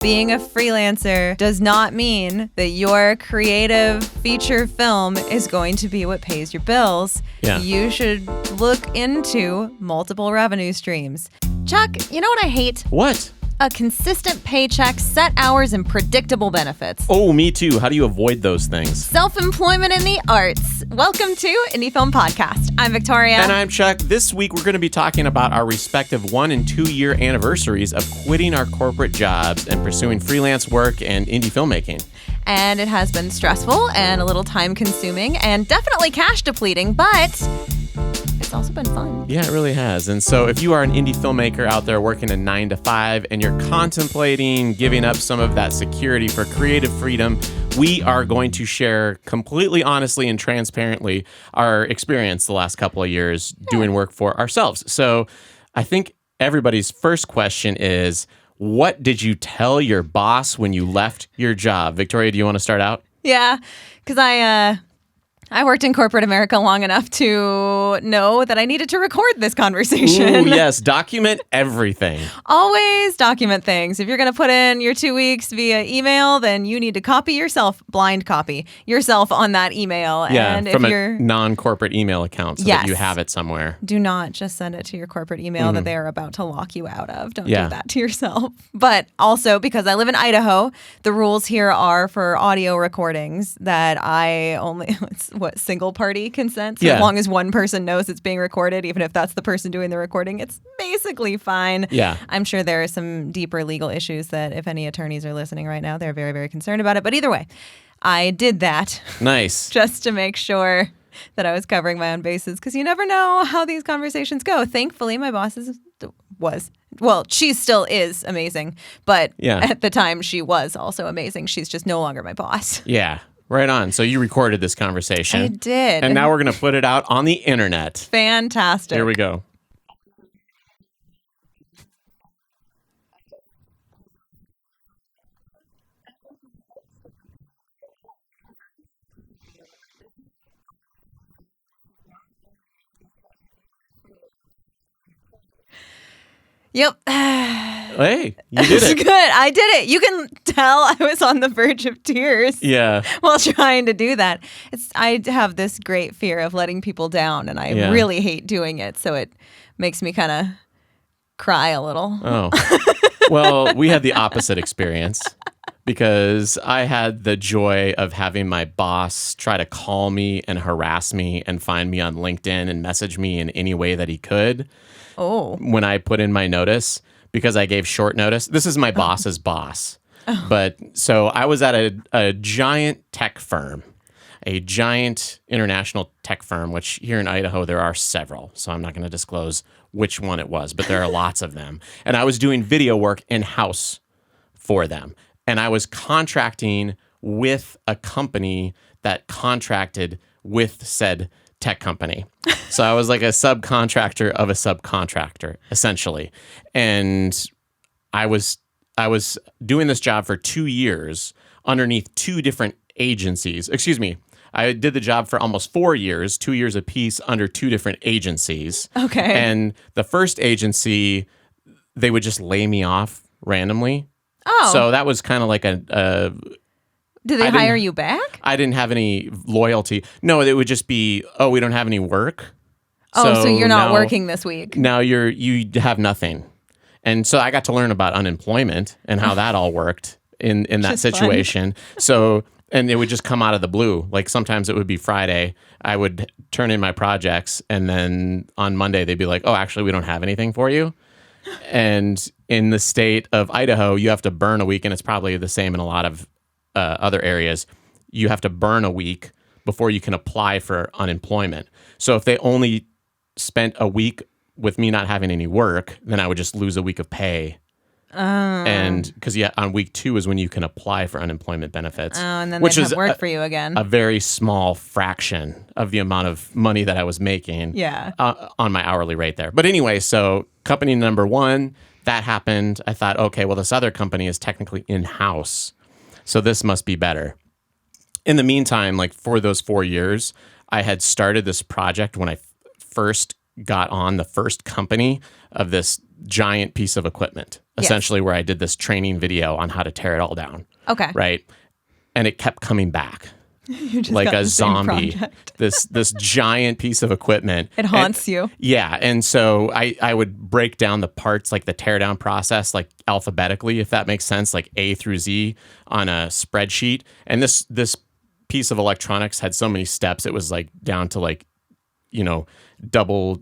Being a freelancer does not mean that your creative feature film is going to be what pays your bills. Yeah. You should look into multiple revenue streams. Chuck, you know what I hate? What? A consistent paycheck, set hours, and predictable benefits. Oh, me too. How do you avoid those things? Self-employment in the arts. Welcome to Indie Film Podcast. I'm Victoria. And I'm Chuck. This week, we're going to be talking about our respective 1 and 2 year anniversaries of quitting our corporate jobs and pursuing freelance work and indie filmmaking. And it has been stressful and a little time-consuming and definitely cash depleting, but it's also been fun. Yeah, it really has. And so if you are an indie filmmaker out there working a 9 to 5 and you're contemplating giving up some of that security for creative freedom, we are going to share completely honestly and transparently our experience the last couple of years doing work for ourselves. So I think everybody's first question is, what did you tell your boss when you left your job? Victoria, do you want to start out? Yeah, because I worked in corporate America long enough to know that I needed to record this conversation. Ooh, yes, document everything. Always document things. If you're going to put in your 2 weeks via email, then you need to copy yourself, blind copy yourself on that email. Yeah, and from if a non-corporate email account so that you have it somewhere. Do not just send it to your corporate email that they are about to lock you out of. Don't do Yeah. that to yourself. But also, because I live in Idaho, the rules here are for audio recordings that I only, single party consent. So as long as one person knows it's being recorded, even if that's the person doing the recording, it's basically fine. Yeah. I'm sure there are some deeper legal issues that if any attorneys are listening right now, they're very, very concerned about it. But either way, I did that. Nice. Just to make sure that I was covering my own bases, because you never know how these conversations go. Thankfully, my boss she still is amazing, but at the time she was also amazing. She's just no longer my boss. Yeah. Right on. So you recorded this conversation. I did. And now we're going to put it out on the internet. Fantastic. Here we go. Yep. Hey, you did it. Good. I did it. You can tell I was on the verge of tears. Yeah. While trying to do that. I have this great fear of letting people down, and I really hate doing it. So it makes me kind of cry a little. Oh. Well, we had the opposite experience because I had the joy of having my boss try to call me and harass me and find me on LinkedIn and message me in any way that he could. Oh. When I put in my notice, because I gave short notice. This is my boss's boss. Oh. But so I was at a giant tech firm, a giant international tech firm, which here in Idaho, there are several. So I'm not going to disclose which one it was, but there are lots of them. And I was doing video work in-house for them. And I was contracting with a company that contracted with said tech company. So I was like a subcontractor of a subcontractor, essentially. And I was doing this job for 2 years underneath 2 different agencies. Excuse me. I did the job for almost 4 years, 2 years apiece under 2 different agencies. Okay. And the first agency, they would just lay me off randomly. Oh. So that was kind of like a did they hire you back? I didn't have any loyalty. No, it would just be, we don't have any work. So you're not working this week. Now you have nothing. And so I got to learn about unemployment and how that all worked in that situation. So, and it would just come out of the blue. Like sometimes it would be Friday. I would turn in my projects and then on Monday they'd be like, oh, actually we don't have anything for you. And in the state of Idaho, you have to burn a week, and it's probably the same in a lot of other areas. You have to burn a week before you can apply for unemployment. So if they only spent a week with me not having any work, then I would just lose a week of pay. And because on week 2 is when you can apply for unemployment benefits. And then which they'd is have work for you again. A very small fraction of the amount of money that I was making on my hourly rate there. But anyway, so company number 1, that happened. I thought, okay, well, this other company is technically in-house. So this must be better. In the meantime, like for those 4 years, I had started this project when I first got on the first company of this giant piece of equipment, essentially, where I did this training video on how to tear it all down. Okay. Right. And it kept coming back. You just like got a the same zombie, project. this giant piece of equipment. It haunts you. Yeah. And so I would break down the parts, like the teardown process, like alphabetically, if that makes sense, like A through Z on a spreadsheet. And this piece of electronics had so many steps. It was like down to like, double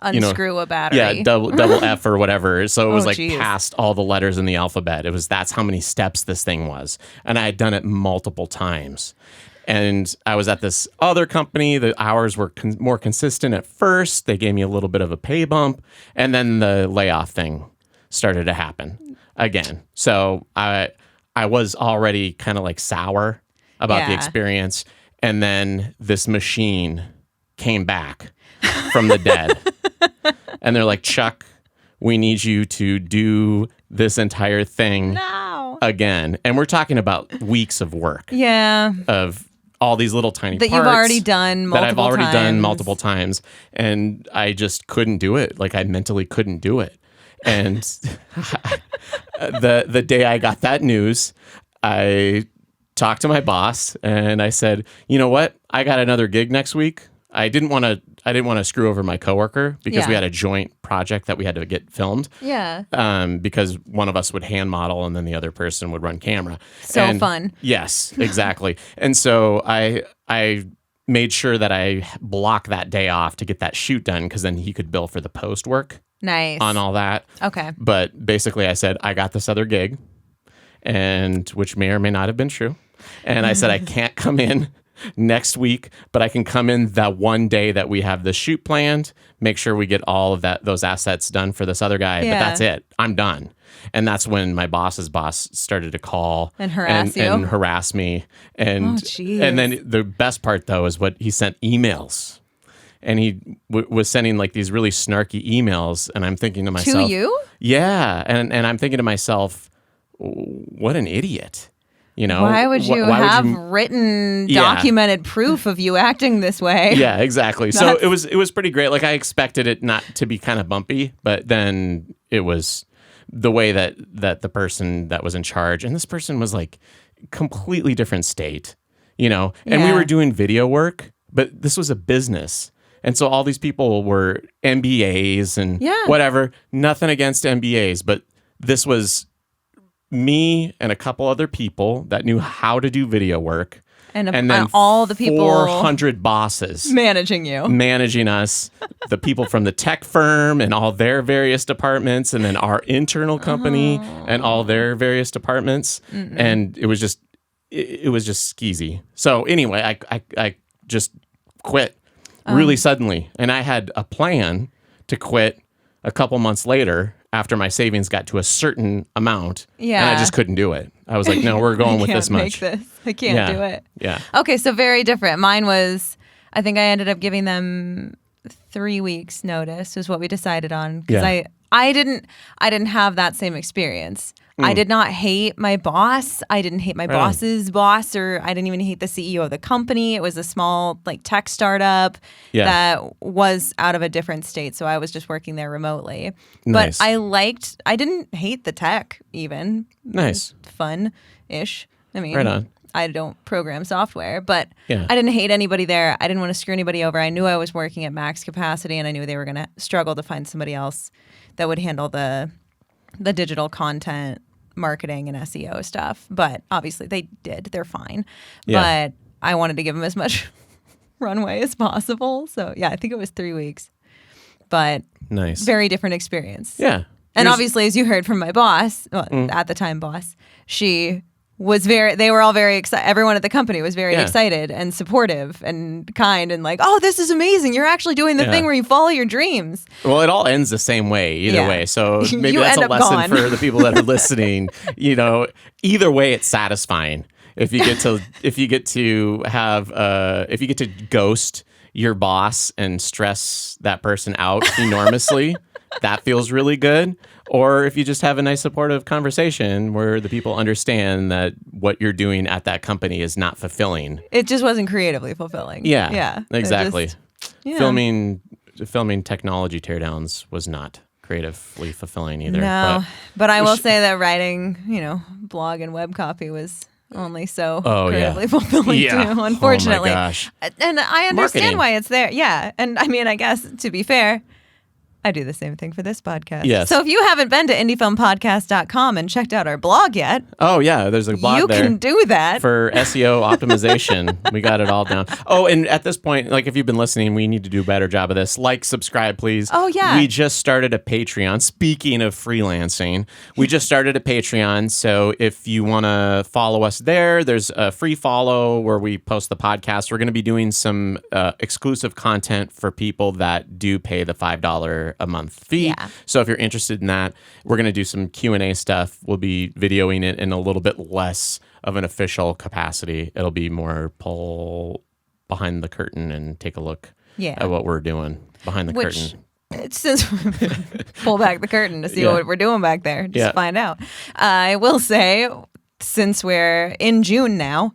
Unscrew a battery. Yeah, double F or whatever. So it was geez. past all the letters in the alphabet. That's how many steps this thing was. And I had done it multiple times. And I was at this other company. The hours were more consistent at first. They gave me a little bit of a pay bump. And then the layoff thing started to happen again. So I was already kind of like sour about the experience. And then this machine came back from the dead. And they're like, Chuck, we need you to do this entire thing again. And we're talking about weeks of work. Yeah. Of all these little tiny that parts you've already done multiple that I've already times. done multiple times. And I just couldn't do it. Like I mentally couldn't do it. And the day I got that news, I talked to my boss and I said, you know what? I got another gig next week. I didn't want to screw over my coworker because we had a joint project that we had to get filmed. Yeah. Because one of us would hand model and then the other person would run camera. So fun. Yes, exactly. And so I made sure that I block that day off to get that shoot done because then he could bill for the post work. Nice. On all that. Okay. But basically I said, I got this other gig, and which may or may not have been true. And I said, I can't come in next week, but I can come in that one day that we have the shoot planned, make sure we get all of those assets done for this other guy. Yeah. But that's it. I'm done. And that's when my boss's boss started to call and harass me. And then the best part though is what he sent emails. And he was sending like these really snarky emails, and I'm thinking to myself, to you? Yeah, and I'm thinking to myself, what an idiot. Why would you have written, documented proof of you acting this way? Yeah, exactly. So it was pretty great. Like I expected it not to be kind of bumpy, but then it was the way that the person that was in charge, and this person was like completely different state, and we were doing video work, but this was a business. And so all these people were MBAs and whatever. Nothing against MBAs, but this was me and a couple other people that knew how to do video work. And then all the people 400 bosses managing us, the people from the tech firm and all their various departments, and then our internal company and all their various departments. And it was just skeezy. So anyway, I just quit really suddenly. And I had a plan to quit a couple months later after my savings got to a certain amount. Yeah. And I just couldn't do it. I was like, no, we're going with this much. I can't do it. Yeah. Okay, so very different. Mine was, I think I ended up giving them 3 weeks notice is what we decided on. Because I didn't have that same experience. I did not hate my boss. I didn't hate my boss's boss, or I didn't even hate the CEO of the company. It was a small tech startup that was out of a different state. So I was just working there remotely. Nice. But I didn't hate the tech even. Nice. Fun-ish. I mean, right on. I don't program software, but I didn't hate anybody there. I didn't want to screw anybody over. I knew I was working at max capacity, and I knew they were going to struggle to find somebody else that would handle the digital content marketing and SEO stuff. But obviously they did. They're fine. Yeah. But I wanted to give them as much runway as possible. So yeah, I think it was 3 weeks. But nice. Very different experience. Yeah. And obviously, as you heard from my boss, at the time boss, they were all very excited. Everyone at the company was very excited and supportive and kind and like, oh, this is amazing. You're actually doing the thing where you follow your dreams. Well, it all ends the same way either way. So maybe that's a lesson for the people that are listening. Either way, it's satisfying. If you get to ghost your boss and stress that person out enormously, that feels really good. Or if you just have a nice supportive conversation where the people understand that what you're doing at that company is not fulfilling. It just wasn't creatively fulfilling. Yeah. Exactly. Filming technology teardowns was not creatively fulfilling either. No, but I will say that writing, blog and web copy was only so creatively fulfilling too, unfortunately. Oh my gosh. And I understand Marketing. why it's there. Yeah. And I mean, I guess to be fair, I do the same thing for this podcast. Yes. So if you haven't been to indiefilmpodcast.com and checked out our blog yet, oh yeah, there's a blog there. You can do that. For SEO optimization. We got it all down. Oh, and at this point, like if you've been listening, we need to do a better job of this. Like, subscribe, please. Oh, yeah. We just started a Patreon. Speaking of freelancing, we just started a Patreon. So if you want to follow us there, there's a free follow where we post the podcast. We're going to be doing some exclusive content for people that do pay the $5 a month fee. Yeah. So if you're interested in that, we're going to do some Q&A stuff. We'll be videoing it in a little bit less of an official capacity. It'll be more pull behind the curtain and take a look at what we're doing behind the curtain. Since pull back the curtain to see what we're doing back there, just find out. I will say, since we're in June now,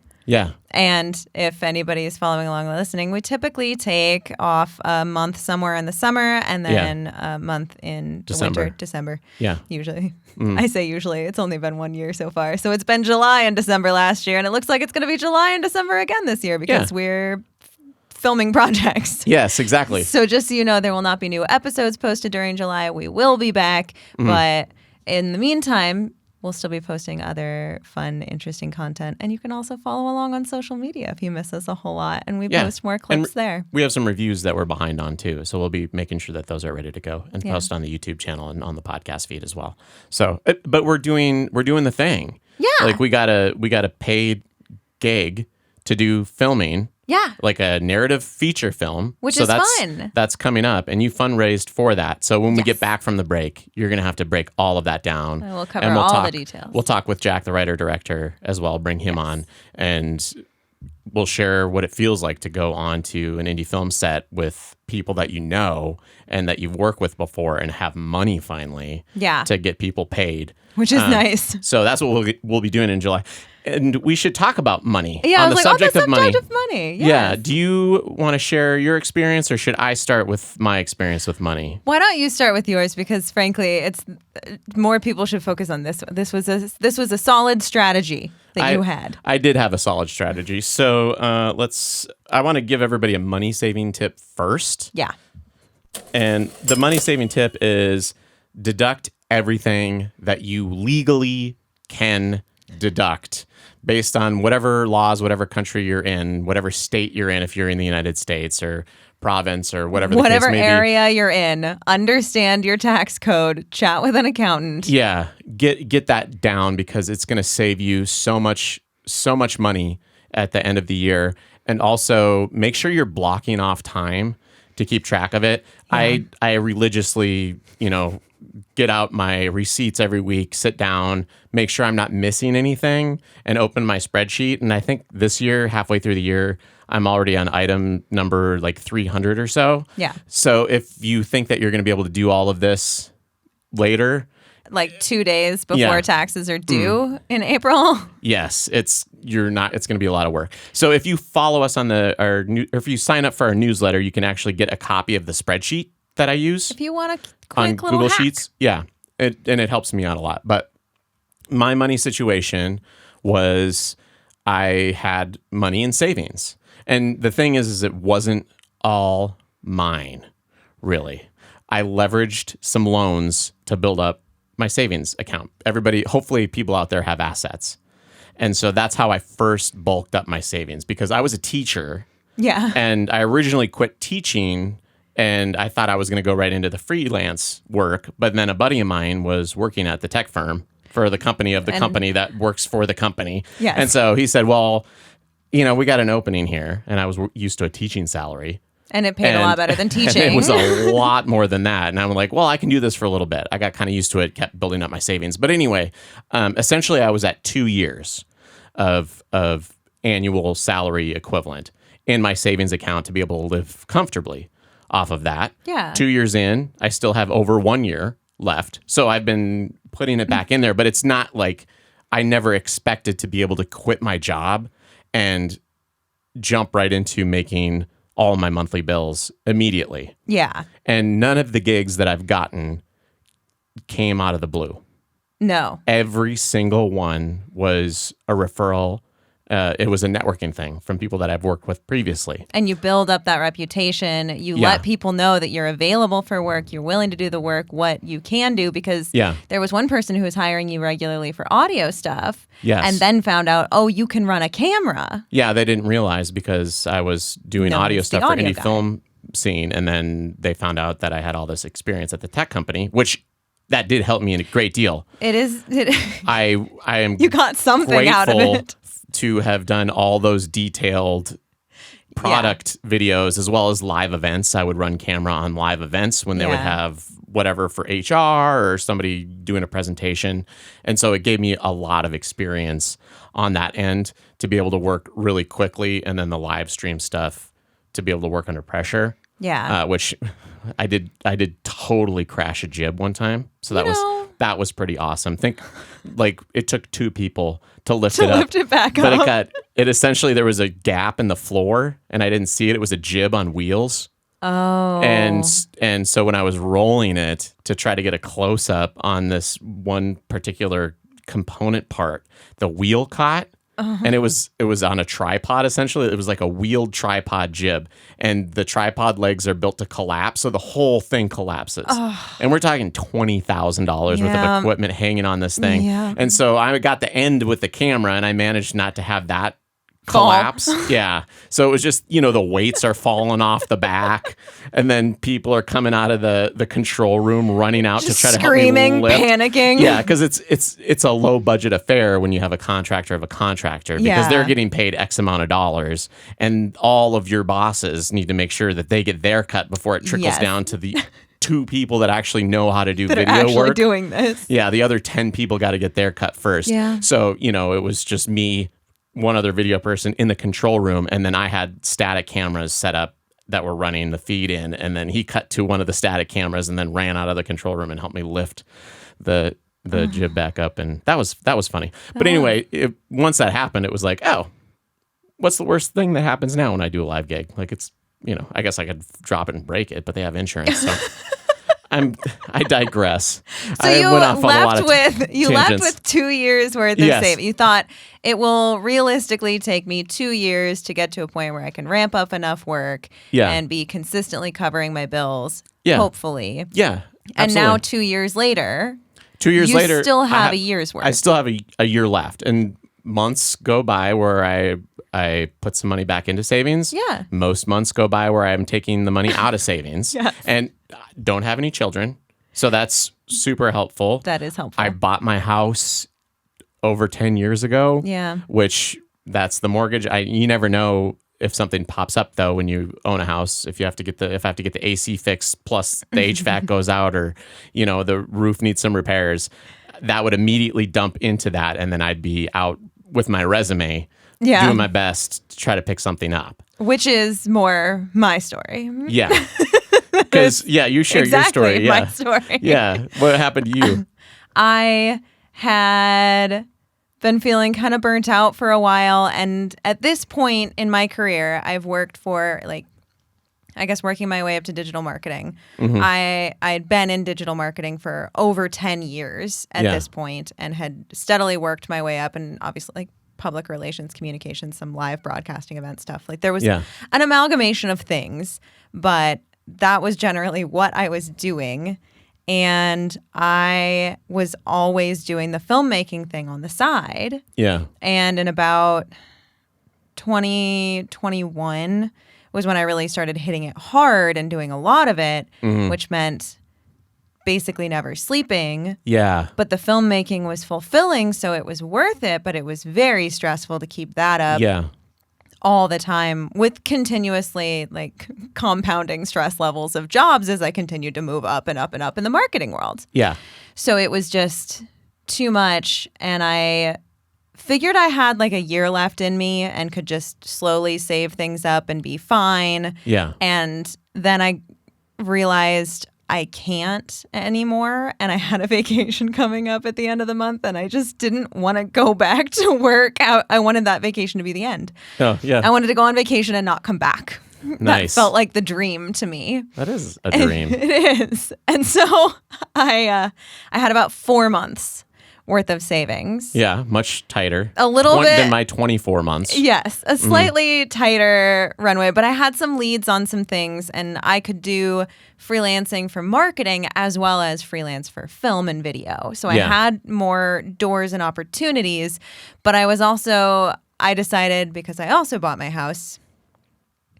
and if anybody is following along and listening, we typically take off a month somewhere in the summer and then a month in the winter, December. Yeah. Usually. I say usually. It's only been 1 year so far. So it's been July and December last year, and it looks like it's going to be July and December again this year because we're filming projects. Yes, exactly. So just so you know, there will not be new episodes posted during July. We will be back, but in the meantime, we'll still be posting other fun, interesting content. And you can also follow along on social media if you miss us a whole lot. And we post more clips there. We have some reviews that we're behind on too. So we'll be making sure that those are ready to go and post on the YouTube channel and on the podcast feed as well. So, but we're doing the thing. Yeah. Like we got a paid gig to do filming. Yeah. Like a narrative feature film. Which is fun. That's coming up, and you fundraised for that. So when we get back from the break, you're going to have to break all of that down. And we'll cover all the details. We'll talk with Jack, the writer-director, as well, bring him on, and we'll share what it feels like to go on to an indie film set with people that you know and that you've worked with before and have money finally to get people paid. Which is nice. So that's what we'll be doing in July. And we should talk about money. Yeah, on the subject of money. Yes. Yeah. Do you want to share your experience, or should I start with my experience with money? Why don't you start with yours? Because frankly, it's more people should focus on this one. This was a solid strategy that you had. I did have a solid strategy. So I want to give everybody a money saving tip first. Yeah. And the money saving tip is deduct everything that you legally can deduct based on whatever laws, whatever country you're in, whatever state you're in, if you're in the United States or province or whatever the case may be. Whatever area you're in, understand your tax code, chat with an accountant. Yeah, get that down because it's going to save you so much money at the end of the year. And also make sure you're blocking off time to keep track of it. Yeah. I religiously, get out my receipts every week, sit down, make sure I'm not missing anything, and open my spreadsheet. And I think this year, halfway through the year, I'm already on item number like 300 or so. Yeah. So if you think that you're going to be able to do all of this later, like 2 days before taxes are due in April. Yes, it's going to be a lot of work. So if you follow us on or if you sign up for our newsletter, you can actually get a copy of the spreadsheet that I use. If you want a quick on little Google hack. Sheets. Yeah. And it helps me out a lot. But my money situation was I had money in savings. And the thing is it wasn't all mine, really. I leveraged some loans to build up my savings account. Hopefully people out there have assets. And so that's how I first bulked up my savings because I was a teacher. Yeah. And I originally quit teaching and I thought I was going to go right into the freelance work. But then a buddy of mine was working at the tech firm for the company of the company that works for the company. Yes. And so he said, well, we got an opening here. And I was used to a teaching salary. And it paid a lot better than teaching. It was a lot more than that. And I'm like, well, I can do this for a little bit. I got kind of used to it, kept building up my savings. But anyway, essentially I was at 2 years of annual salary equivalent in my savings account to be able to live comfortably off of that. Yeah. 2 years in, I still have over 1 year left. So I've been putting it back in there, but it's not like I never expected to be able to quit my job and jump right into making all my monthly bills immediately. Yeah. And none of the gigs that I've gotten came out of the blue. No. Every single one was a referral. It was a networking thing from people that I've worked with previously. And you build up that reputation. You let people know that you're available for work. You're willing to do the work, what you can do, because there was one person who was hiring you regularly for audio stuff and then found out, oh, you can run a camera. Yeah, they didn't realize because I was doing audio stuff for indie film scene. And then they found out that I had all this experience at the tech company, which that did help me a great deal. I am you got something out of it. To have done all those detailed product videos as well as live events. I would run camera on live events when they would have whatever for HR or somebody doing a presentation. And so it gave me a lot of experience on that end to be able to work really quickly, and then the live stream stuff to be able to work under pressure. Yeah. Which I did totally crash a jib one time. So that was pretty awesome. Think like it took 2 people to lift it up. Lift it back but up. It essentially, there was a gap in the floor and I didn't see it. It was a jib on wheels. Oh. And so when I was rolling it to try to get a close up on this one particular component part, the wheel caught. And it was on a tripod, essentially. It was like a wheeled tripod jib. And the tripod legs are built to collapse, so the whole thing collapses. And we're talking $20,000 worth of equipment hanging on this thing. Yeah. And so I got the end with the camera, and I managed not to have that collapse. Yeah. So it was just, the weights are falling off the back, and then people are coming out of the control room running out just to try to screaming, help me lift. panicking. Yeah, because it's a low budget affair when you have a contractor of a contractor, because they're getting paid X amount of dollars, and all of your bosses need to make sure that they get their cut before it trickles down to the 2 people that actually know how to do video actually work. Doing this. Yeah, the other 10 people got to get their cut first. Yeah. So, it was just me, one other video person in the control room, and then I had static cameras set up that were running the feed in, and then he cut to one of the static cameras and then ran out of the control room and helped me lift the jib back up, and that was funny. But anyway, once that happened, it was like, oh, what's the worst thing that happens now when I do a live gig? Like, it's, I guess I could drop it and break it, but they have insurance, so I digress. So you left with 2 years worth of savings. You thought it will realistically take me 2 years to get to a point where I can ramp up enough work and be consistently covering my bills. Yeah. Hopefully. Yeah. Absolutely. And now 2 years later, 2 years later, you still have a year's worth. I still have a year left, and months go by where I put some money back into savings. Yeah. Most months go by where I'm taking the money out of savings. Yes. And don't have any children. So that's super helpful. That is helpful. I bought my house over 10 years ago. Yeah. Which that's the mortgage. You never know if something pops up though when you own a house. If I have to get the AC fixed plus the HVAC goes out, or the roof needs some repairs, that would immediately dump into that, and then I'd be out with my resume doing my best to try to pick something up. Which is more my story. Yeah. Because, you share your story. Yeah. My story. Yeah. What happened to you? I had been feeling kind of burnt out for a while. And at this point in my career, I've worked for, working my way up to digital marketing. Mm-hmm. I had been in digital marketing for over 10 years at this point, and had steadily worked my way up, and obviously public relations, communications, some live broadcasting event stuff. There was an amalgamation of things, but that was generally what I was doing. And I was always doing the filmmaking thing on the side. Yeah. And in about 2021 was when I really started hitting it hard and doing a lot of it, which meant basically never sleeping. Yeah. But the filmmaking was fulfilling, so it was worth it, but it was very stressful to keep that up. Yeah. All the time, with continuously compounding stress levels of jobs as I continued to move up and up and up in the marketing world. Yeah. So it was just too much, and I figured I had a year left in me and could just slowly save things up and be fine. Yeah. And then I realized I can't anymore, and I had a vacation coming up at the end of the month, and I just didn't want to go back to work. I wanted that vacation to be the end. Oh, yeah. I wanted to go on vacation and not come back. Nice. That felt like the dream to me. That is a dream. It is. And so I had about 4 months worth of savings. Yeah, much tighter. A little bit than my 24 months. Yes, a slightly tighter runway, but I had some leads on some things, and I could do freelancing for marketing as well as freelance for film and video. So I had more doors and opportunities, but I decided, because I also bought my house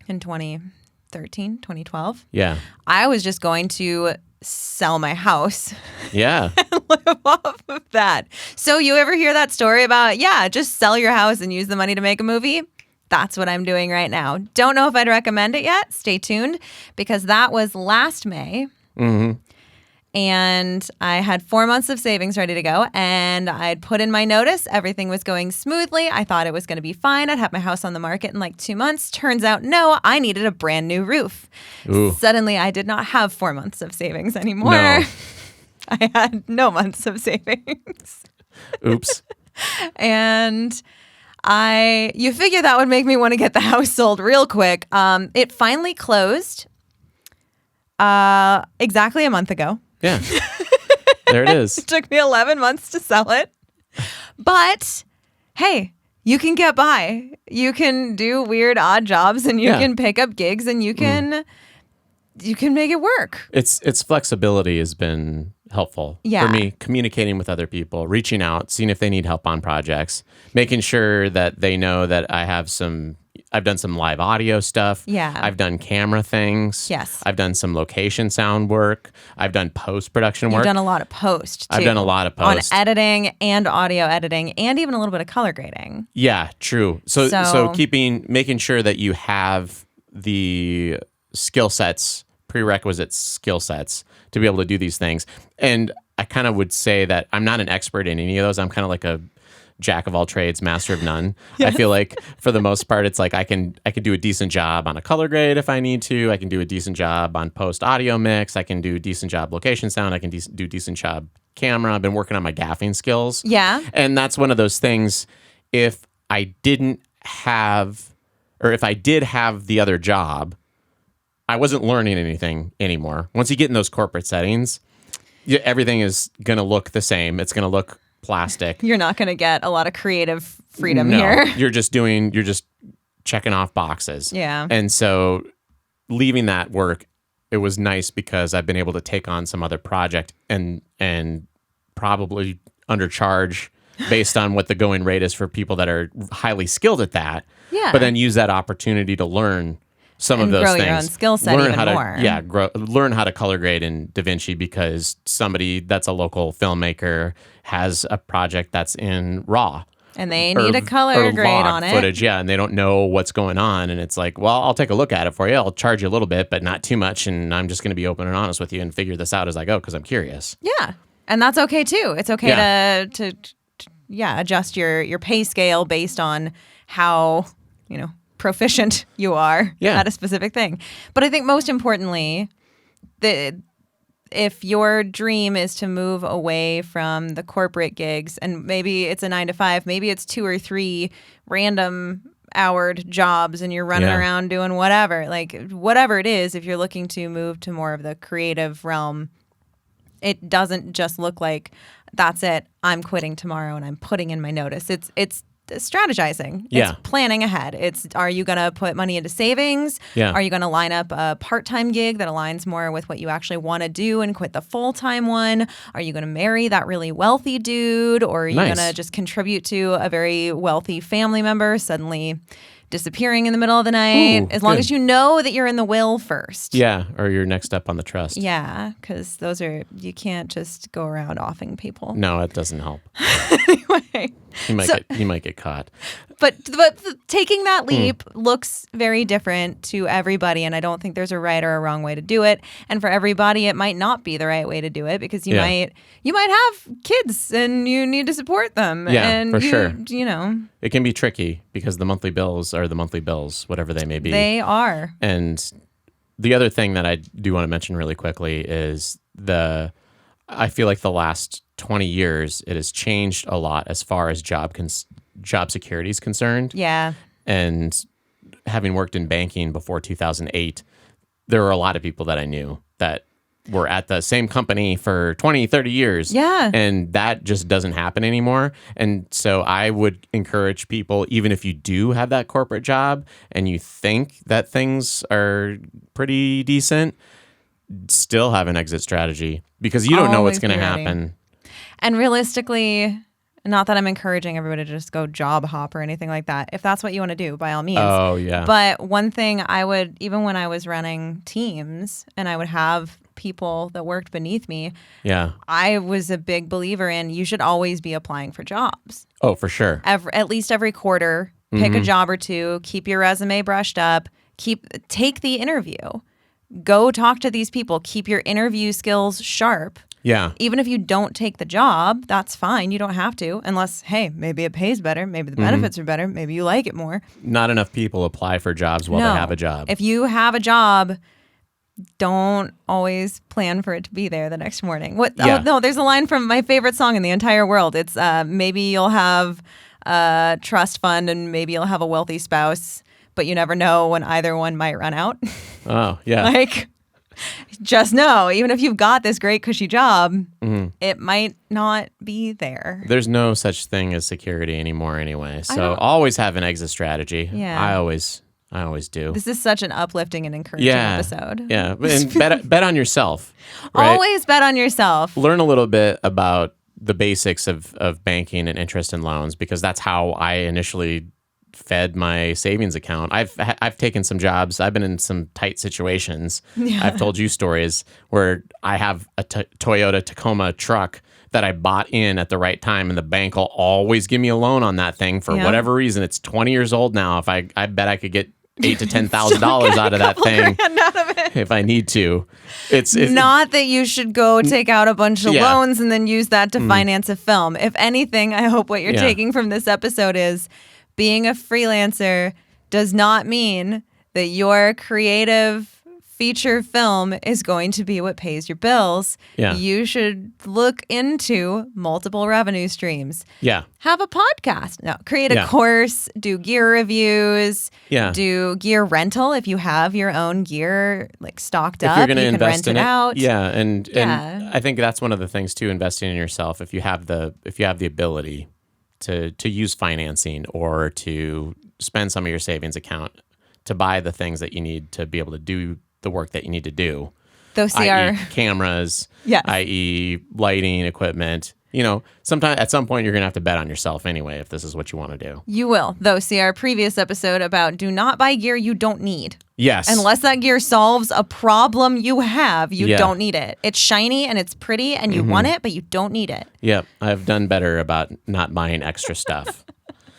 in 2013, 2012. Yeah. I was just going to sell my house. Yeah. And live off of that. So you ever hear that story about, just sell your house and use the money to make a movie? That's what I'm doing right now. Don't know if I'd recommend it yet. Stay tuned, because that was last May. Mm-hmm. And I had 4 months of savings ready to go, and I'd put in my notice. Everything was going smoothly. I thought it was going to be fine. I'd have my house on the market in like 2 months. Turns out, no, I needed a brand new roof. Ooh. Suddenly, I did not have 4 months of savings anymore. No. I had no months of savings. Oops. And you figure that would make me want to get the house sold real quick. It finally closed exactly a month ago. Yeah. There it is. It took me 11 months to sell it. But hey, you can get by. You can do weird, odd jobs, and you can pick up gigs, and you can make it work. Its flexibility has been helpful for me, communicating with other people, reaching out, seeing if they need help on projects, making sure that they know that I've done some live audio stuff. Yeah. I've done camera things. Yes. I've done some location sound work. I've done post-production work. You've done a lot of post, too. I've done a lot of post. On editing and audio editing, and even a little bit of color grading. Yeah, true. So making sure that you have the prerequisite skill sets to be able to do these things. And I kind of would say that I'm not an expert in any of those. I'm kind of like a jack of all trades, master of none. Yes. I feel like for the most part, it's like I can do a decent job on a color grade if I need to. I can do a decent job on post audio mix. I can do a decent job location sound. I can do decent job camera. I've been working on my gaffing skills. Yeah. And that's one of those things. If I did have the other job, I wasn't learning anything anymore. Once you get in those corporate settings, everything is going to look the same. It's going to look plastic. You're not going to get a lot of creative freedom no, here. You're just checking off boxes. Yeah. And so leaving that work, it was nice because I've been able to take on some other project and probably undercharge based on what the going rate is for people that are highly skilled at that. Yeah. But then use that opportunity to learn some of those grow things. Your own skill set even more. Learn how to color grade in DaVinci because somebody that's a local filmmaker has a project that's in RAW. And they need a color grade on it. Footage, and they don't know what's going on. And it's like, well, I'll take a look at it for you. I'll charge you a little bit, but not too much. And I'm just going to be open and honest with you and figure this out as I go because I'm curious. Yeah. And that's okay too. It's okay to adjust your pay scale based on how, proficient you are at a specific thing. But I think most importantly, if your dream is to move away from the corporate gigs, and maybe it's a 9 to 5, maybe it's 2 or 3 random houred jobs and you're running around doing whatever, like whatever it is, if you're looking to move to more of the creative realm, it doesn't just look like that's it. I'm quitting tomorrow and I'm putting in my notice. It's strategizing. It's planning ahead. Are you going to put money into savings? Yeah. Are you going to line up a part-time gig that aligns more with what you actually want to do and quit the full-time one? Are you going to marry that really wealthy dude? Or are you going to just contribute to a very wealthy family member suddenly disappearing in the middle of the night? As long as you know that you're in the will first. Yeah, or you're next up on the trust. Yeah, because you can't just go around offing people. No, it doesn't help. Anyway. You might get caught. But taking that leap looks very different to everybody, and I don't think there's a right or a wrong way to do it. And for everybody, it might not be the right way to do it because you might have kids and you need to support them. Yeah, and for sure. It can be tricky because the monthly bills are the monthly bills, whatever they may be. They are. And the other thing that I do want to mention really quickly is I feel like the last 20 years, it has changed a lot as far as job security is concerned. Yeah. And having worked in banking before 2008, there were a lot of people that I knew that were at the same company for 20, 30 years. Yeah. And that just doesn't happen anymore. And so I would encourage people, even if you do have that corporate job and you think that things are pretty decent, still have an exit strategy because you don't know what's going to happen. And realistically, not that I'm encouraging everybody to just go job hop or anything like that. If that's what you want to do, by all means. Oh, yeah. But one thing I would, even when I was running teams and I would have people that worked beneath me, I was a big believer in you should always be applying for jobs. Oh, for sure. At least every quarter, pick a job or two, keep your resume brushed up, take the interview. Go talk to these people. Keep your interview skills sharp. Yeah. Even if you don't take the job, that's fine. You don't have to, unless, hey, maybe it pays better. Maybe the benefits are better. Maybe you like it more. Not enough people apply for jobs while they have a job. If you have a job, don't always plan for it to be there the next morning. Oh, no, there's a line from my favorite song in the entire world. It's maybe you'll have a trust fund and maybe you'll have a wealthy spouse, but you never know when either one might run out. Oh, yeah. Like, just know, even if you've got this great cushy job, it might not be there. There's no such thing as security anymore anyway. So always have an exit strategy. Yeah. I always do. This is such an uplifting and encouraging episode. Yeah. And bet on yourself. Right? Always bet on yourself. Learn a little bit about the basics of banking and interest and loans, because that's how I initially fed my savings account. I've taken some jobs. I've been in some tight situations. Yeah. I've told you stories where I have a Toyota Tacoma truck that I bought in at the right time, and the bank will always give me a loan on that thing for whatever reason. It's 20 years old now. If I bet I could get $8,000 to $10,000 out of that thing if I need to. It's not that you should go take out a bunch of loans and then use that to finance a film. If anything, I hope what you're taking from this episode is being a freelancer does not mean that your creative feature film is going to be what pays your bills. Yeah. You should look into multiple revenue streams. Yeah. Have a podcast. No, create a course, do gear reviews, do gear rental if you have your own gear like stocked up. If you're going to you can invest rent in it out. Yeah, and I think that's one of the things too, investing in yourself. If you have the ability to use financing or to spend some of your savings account to buy the things that you need to be able to do the work that you need to do. Those i.e. cameras, i.e. lighting equipment. You know, at some point you're going to have to bet on yourself anyway if this is what you want to do. You will. Though, see our previous episode about do not buy gear you don't need. Yes. Unless that gear solves a problem you have, you don't need it. It's shiny and it's pretty and you want it, but you don't need it. Yep. I've done better about not buying extra stuff.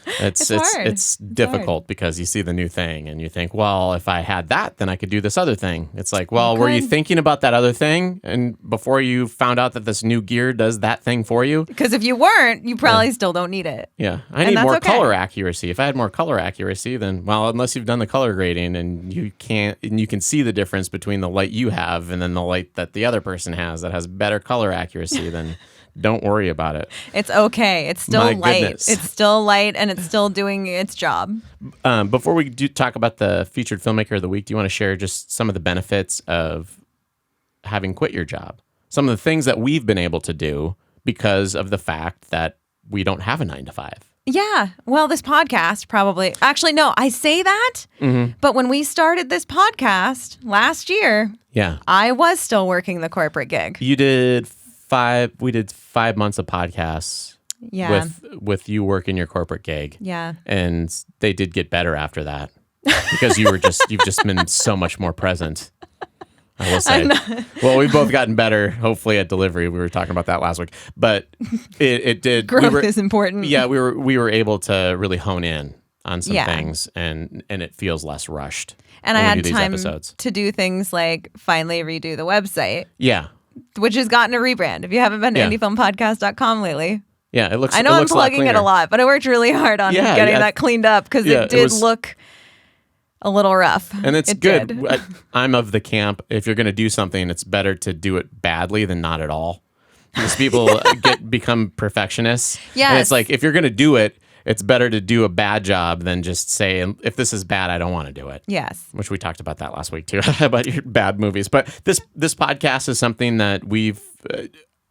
It's difficult because you see the new thing and you think, well, if I had that, then I could do this other thing. It's like, well, were you thinking about that other thing? And before you found out that this new gear does that thing for you? Because if you weren't, you probably still don't need it. Yeah. I need more color accuracy. If I had more color accuracy, then, well, unless you've done the color grading and you can see the difference between the light you have and then the light that the other person has that has better color accuracy, then don't worry about it. It's okay. It's still light. Goodness. It's still light and it's still doing its job. Before we do talk about the featured filmmaker of the week, do you want to share just some of the benefits of having quit your job? Some of the things that we've been able to do because of the fact that we don't have a 9-to-5. Yeah. Well, this podcast probably... Actually, no, I say that, but when we started this podcast last year, I was still working the corporate gig. You did... We did 5 months of podcasts with you working your corporate gig. Yeah. And they did get better after that because you've just been so much more present. I will say. Well, we've both gotten better, hopefully, at delivery. We were talking about that last week. But it did. Growth is important. Yeah, we were able to really hone in on some things and it feels less rushed. And I had time to do things like finally redo the website. Yeah. Which has gotten a rebrand. If you haven't been to indiefilmpodcast.com lately. Yeah, it looks. I know I'm plugging it a lot, but I worked really hard on getting that cleaned up because it did look a little rough. And it's good. I'm of the camp, if you're going to do something, it's better to do it badly than not at all. Because people become perfectionists. Yes. And it's like, if you're going to do it, it's better to do a bad job than just say, if this is bad, I don't want to do it. Yes. Which we talked about that last week too, about your bad movies. But this podcast is something that we've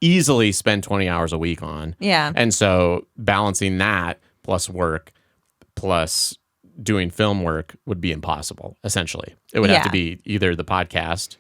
easily spent 20 hours a week on. Yeah. And so balancing that plus work plus doing film work would be impossible, essentially. It would have to be either the podcast,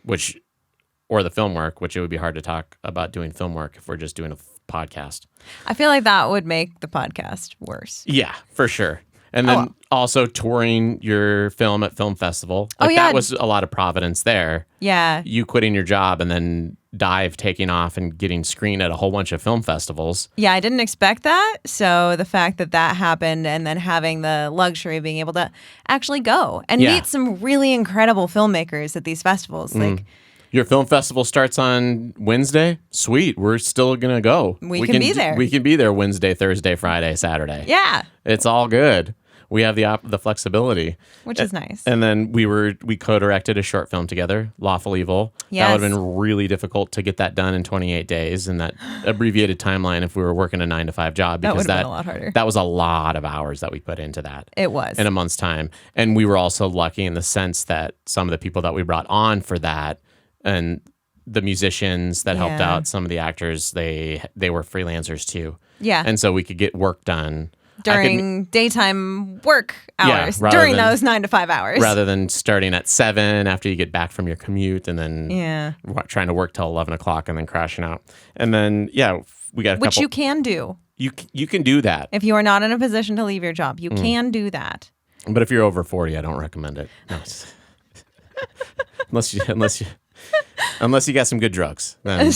or the film work, which it would be hard to talk about doing film work if we're just doing a podcast. I feel like that would make the podcast worse. Yeah, for sure. And then also touring your film at film festival. That was a lot of providence there. Yeah. You quitting your job and then Dive taking off and getting screened at a whole bunch of film festivals. Yeah, I didn't expect that. So the fact that happened and then having the luxury of being able to actually go and meet some really incredible filmmakers at these festivals. Like, your film festival starts on Wednesday? Sweet. We're still going to go. We can be there. We can be there Wednesday, Thursday, Friday, Saturday. Yeah. It's all good. We have the flexibility. Which is nice. And then we co-directed a short film together, Lawful Evil. Yes. That would have been really difficult to get that done in 28 days in that abbreviated timeline if we were working a 9-to-5 job. Because that would have been a lot harder. That was a lot of hours that we put into that. It was. In a month's time. And we were also lucky in the sense that some of the people that we brought on for that and the musicians that helped out, some of the actors, they were freelancers too. Yeah. And so we could get work done during daytime work hours, during those 9-to-5 hours. Rather than starting at 7 after you get back from your commute and then trying to work till 11 o'clock and then crashing out. And then, we got Which you can do. You can do that. If you are not in a position to leave your job, you can do that. But if you're over 40, I don't recommend it. No. Unless you got some good drugs. Then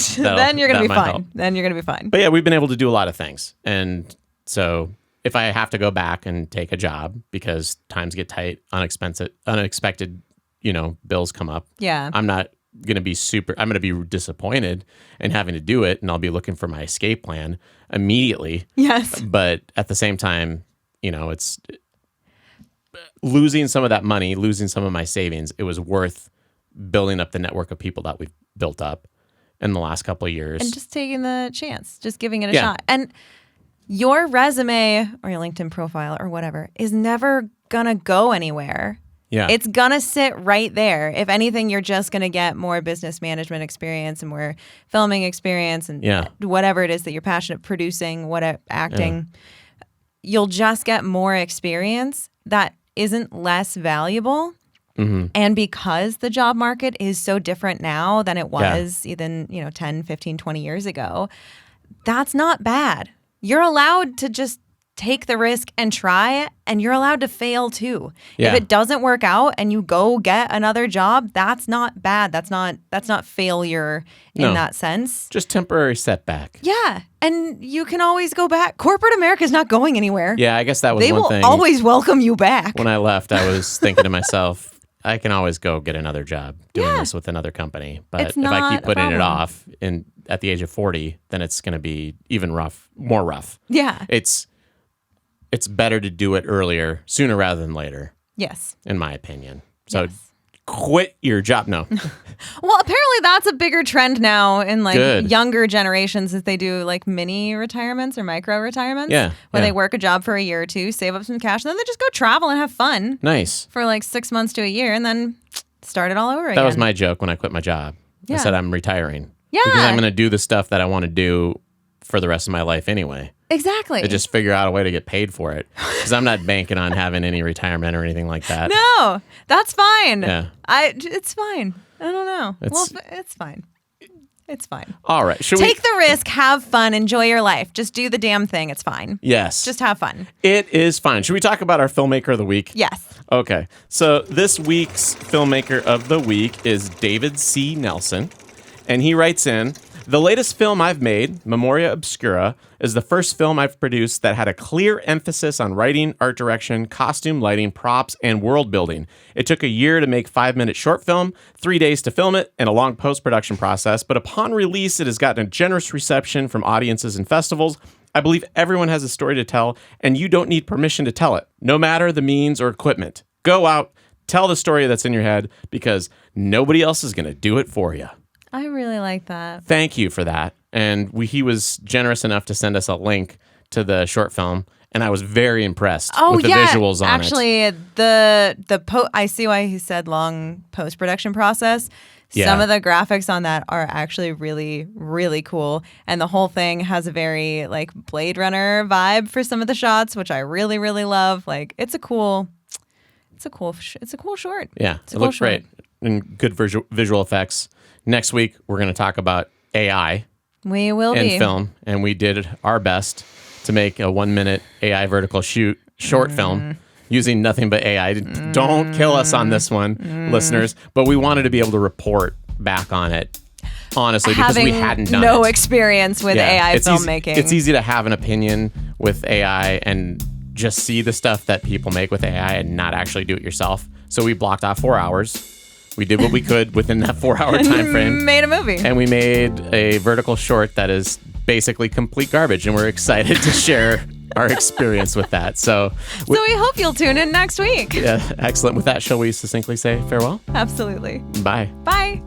you're going to be fine. Help. Then you're going to be fine. But yeah, we've been able to do a lot of things. And so if I have to go back and take a job because times get tight, unexpected, bills come up. Yeah. I'm not going to be I'm going to be disappointed in having to do it. And I'll be looking for my escape plan immediately. Yes. But at the same time, it's losing some of that money, losing some of my savings. It was worth building up the network of people that we've built up in the last couple of years. And just taking the chance, just giving it a shot. And your resume or your LinkedIn profile or whatever is never going to go anywhere. Yeah. It's going to sit right there. If anything, you're just going to get more business management experience and more filming experience and whatever it is that you're passionate producing, acting. You'll just get more experience that isn't less valuable. Mm-hmm. And because the job market is so different now than it was even, 10, 15, 20 years ago, that's not bad. You're allowed to just take the risk and try, and you're allowed to fail too. Yeah. If it doesn't work out and you go get another job, that's not bad. That's not failure in that sense. Just temporary setback. Yeah. And you can always go back. Corporate America is not going anywhere. Yeah, I guess that was one thing. They will always welcome you back. When I left, I was thinking to myself, I can always go get another job doing this with another company. But if I keep putting it off at the age of 40, then it's going to be even more rough. Yeah. It's better to do it sooner rather than later. Yes. In my opinion. So quit your job. No. Well, apparently that's a bigger trend now in Good. younger generations as they do mini retirements or micro retirements. Yeah. Where they work a job for a year or two, save up some cash, and then they just go travel and have fun. Nice. For 6 months to a year and then start it all over again. That was my joke when I quit my job. Yeah. I said I'm retiring. Yeah. Because I'm going to do the stuff that I want to do for the rest of my life anyway. Exactly. To just figure out a way to get paid for it. Because I'm not banking on having any retirement or anything like that. No, that's fine. Yeah. It's fine. I don't know. It's fine. It's fine. All right. Take the risk, have fun, enjoy your life. Just do the damn thing. It's fine. Yes. Just have fun. It is fine. Should we talk about our Filmmaker of the Week? Yes. Okay. So this week's Filmmaker of the Week is David C. Nelson. And he writes in, the latest film I've made, Memoria Obscura, is the first film I've produced that had a clear emphasis on writing, art direction, costume, lighting, props, and world building. It took a year to make 5-minute short film, 3 days to film it, and a long post-production process, but upon release, it has gotten a generous reception from audiences and festivals. I believe everyone has a story to tell, and you don't need permission to tell it, no matter the means or equipment. Go out, tell the story that's in your head, because nobody else is going to do it for you. I really like that. Thank you for that. And he was generous enough to send us a link to the short film. and I was very impressed Oh with the yeah, visuals on actually, I see why he said long post-production process. Yeah. Some of the graphics on that are actually really, really cool, and the whole thing has a very like Blade Runner vibe for some of the shots, which I really, really love. Like, it's a cool short. Yeah, it looks great and good visual effects. Next week, we're going to talk about AI. We will in film, and we did our best to make a 1 minute AI vertical short film using nothing but AI. Don't kill us on this one, listeners, but we wanted to be able to report back on it, honestly, because we hadn't done no it. experience with AI filmmaking. It's easy to have an opinion with AI and just see the stuff that people make with AI and not actually do it yourself. So we blocked off 4 hours. We did what we could within that 4 hour time frame. Made a movie. And we made a vertical short that is basically complete garbage. And we're excited to share our experience with that. So we hope you'll tune in next week. Yeah, excellent. With that, shall we succinctly say farewell? Absolutely. Bye. Bye.